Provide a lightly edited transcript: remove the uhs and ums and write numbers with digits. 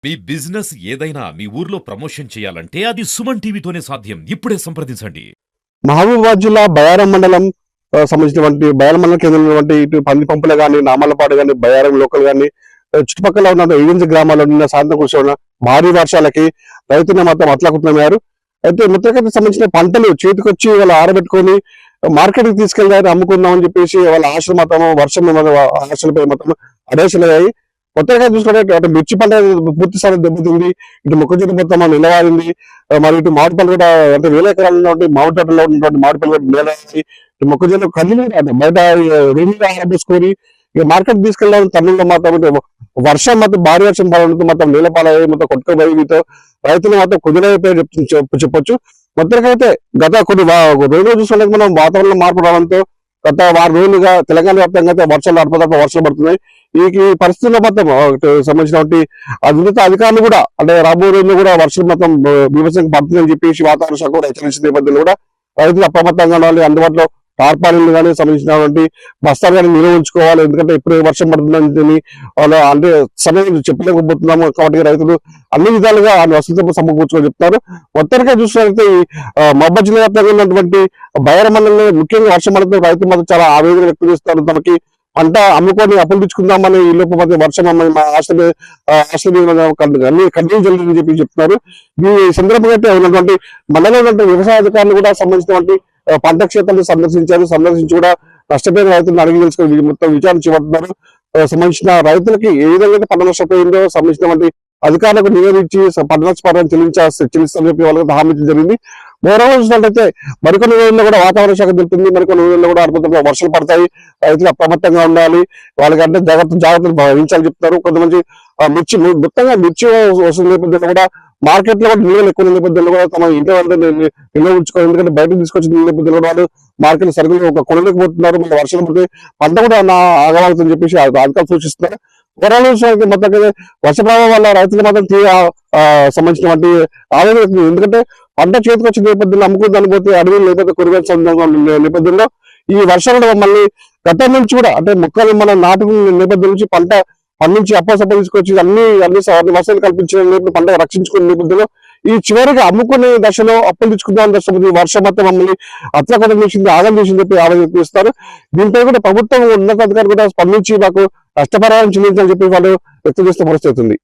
మీ business ఏదైనా మీ ఊర్లో promotion చేయాలంటే అది సుమన్ టీవీతోనే సాధ్యం. ఇప్పుడే సంప్రదించండి. మహబూబాబాద్ జిల్లా బయారం మండలం సంబంధించినటువంటి బయారం మండలం కేంద్రం ఉన్నటువంటి ఇటు పందిపంపులు కానీ నామలపాడు కానీ బయారం లోకల్ కానీ చుట్టుపక్కల ఉన్న ఏజెన్సీ గ్రామాల్లో నిన్న సాయంత్రం కురిసిన భారీ వర్షాలకి రైతులు మాత్రం అట్లాకుతున్నారు. అయితే మొత్తం సంబంధించిన పంటలు చేతికొచ్చి వాళ్ళు ఆరబెట్టుకొని మార్కెట్కి తీసుకెళ్ళారు, అమ్ముకుందామని చెప్పేసి వాళ్ళ ఆశలు మాత్రం వర్షం ఆశలపై మొత్తం అడేసలయ్యాయి. కొత్తగా చూసుకుంటే అటు మిర్చి పంట పూర్తి స్థాయి దెబ్బతింది, ఇటు మొక్కజొన్న మొత్తం నిలవారింది, మరి ఇటు మామిడి పళ్ళు కూడా అంటే వేల ఎకరాలు ఉన్నటువంటి మామిడి తోటలో ఉన్నటువంటి మామిడి పళ్ళు కూడా నిలవారింది. ఇటు మొక్కజొన్న కళ్ళు బయట రెండు ఆరబోసుకొని ఇక మార్కెట్ తీసుకెళ్ళాలని తమిళంలో మాత్రం వర్షం మాత్రం భారీ వర్షం పడడంతో మొత్తం నీళ్ళపాలయ్యి మొత్తం కొట్టుకుపోయి వీటితో రైతులు మాత్రం కుదిరైపోయి చెప్పొచ్చు. మొత్తానికైతే గత కొన్ని రోజులు చూసుకుంటే మనం వాతావరణం మార్పు రావడంతో గత 6 రోజులుగా తెలంగాణ వ్యాప్తంగా అయితే వర్షాలు అడపదడప వర్షాలు పడుతున్నాయి. ఈ పరిస్థితుల్లో మొత్తం సంబంధించినటువంటి ఉన్నత అధికారులు కూడా అంటే రాబోయే రోజుల్లో కూడా వర్షం మొత్తం బీభత్సంగా పడుతుందని చెప్పేసి వాతావరణ శాఖ కూడా హెచ్చరించిన నేపథ్యంలో కూడా రైతులు అప్రమత్తంగా ఉండాలి. అందుబాటులో టార్పాలిన్లు కానీ సంబంధించినటువంటి బస్తాలు కానీ నిల్వ ఉంచుకోవాలి. ఎందుకంటే ఇప్పుడు వర్షం పడుతుందని వాళ్ళు అంటే సమయం చెప్పలేకపోతున్నాము కాబట్టి రైతులు అన్ని విధాలుగా వసతులు సమకూర్చుకొని చెప్తున్నారు. మొత్తానికి చూసినట్లయితే ఈ మహబూబాబాద్ జిల్లా వ్యాప్తంగా ఉన్నటువంటి బయారం మండలంలో ముఖ్యంగా వర్షం పడుతుంది. రైతులు మాత్రం చాలా ఆవేదన వ్యక్తం చేస్తారు. తమకి పంట అమ్ముకొని అప్పులు తెచ్చుకుందామని ఈ లోపు మధ్య వర్షం మా ఆశలు అన్ని కంటిన్యూ జరిగిందని చెప్పి చెప్తున్నారు. ఈ సందర్భంగా ఉన్నటువంటి మండలంలో ఉన్నటువంటి వ్యవసాయ అధికారులు కూడా సంబంధించినటువంటి పంట క్షేత్రాన్ని సందర్శించి కూడా నష్టపోయిన రైతులను అడిగి తెలుసుకొని మొత్తం విచారణ చేపడుతున్నారు. సంబంధించిన రైతులకి ఏ విధంగా పంట నష్టపోయిందో సంబంధించినటువంటి అధికారులకు నివేదించి పంట నష్టపరిహారం చెల్లిస్తామని చెప్పి వాళ్ళకి హామీ జరిగింది. మరోవైపు చూసినట్లయితే మరికొన్ని రోజుల్లో కూడా వాతావరణ శాఖ తెలుపుతుంది. మరికొన్ని రోజుల్లో కూడా అద్భుతంగా వర్షాలు పడతాయి. రైతులు అప్రమత్తంగా ఉండాలి, వాళ్ళకంటే జాగ్రత్తలు వహించాలని చెప్తారు. కొంతమంది మొత్తంగా మిర్చి వస్తున్న నేపథ్యంలో కూడా మార్కెట్ లో కూడా నిల్వలు ఎక్కువ నేపథ్యంలో కూడా తమ ఇంట్లో నిల్వ ఉంచుకోవాలి. ఎందుకంటే బయటకు తీసుకొచ్చిన నేపథ్యంలో వాళ్ళు మార్కెట్ సరుకులు ఒక కొనలేకపోతున్నారు. మళ్ళీ వర్షాలు పడితే పంట కూడా ఆగవాలని చెప్పేసి అధికారులు సూచిస్తున్నారు. మొత్తం వర్ష ప్రభావం వల్ల రైతులు మాత్రం సంబంధించినటువంటి ఆవేదన. ఎందుకంటే పంట చేతికి వచ్చిన నేపథ్యంలో అమ్ముకుందాని పోతే అడవులు లేకపోతే కూరగాయల నేపథ్యంలో ఈ వర్షాలు మళ్ళీ గతం నుంచి కూడా అంటే మొక్కలు మన నాటుకున్న నేపథ్యం నుంచి పంట పండించి అప్పసప్ప తీసుకొచ్చి అన్ని వసతులు కల్పించిన పంట రక్షించుకునే నేపథ్యంలో ఈ చివరిగా అమ్ముకునే దశలో అప్పులు తెచ్చుకుందాం దశ వర్షం మొత్తం మమ్మల్ని అత్యాకొండ చేసింది, ఆగం చేసింది చెప్పి ఆవేదన వ్యక్తిస్తారు. దీనిపై కూడా ప్రభుత్వం ఉన్నతాధికారులు కూడా స్పందించి మాకు నష్టపరిహారం చెల్లించాలని చెప్పి వాళ్ళు వ్యక్తం చేస్తే పరిస్థితి ఉంది.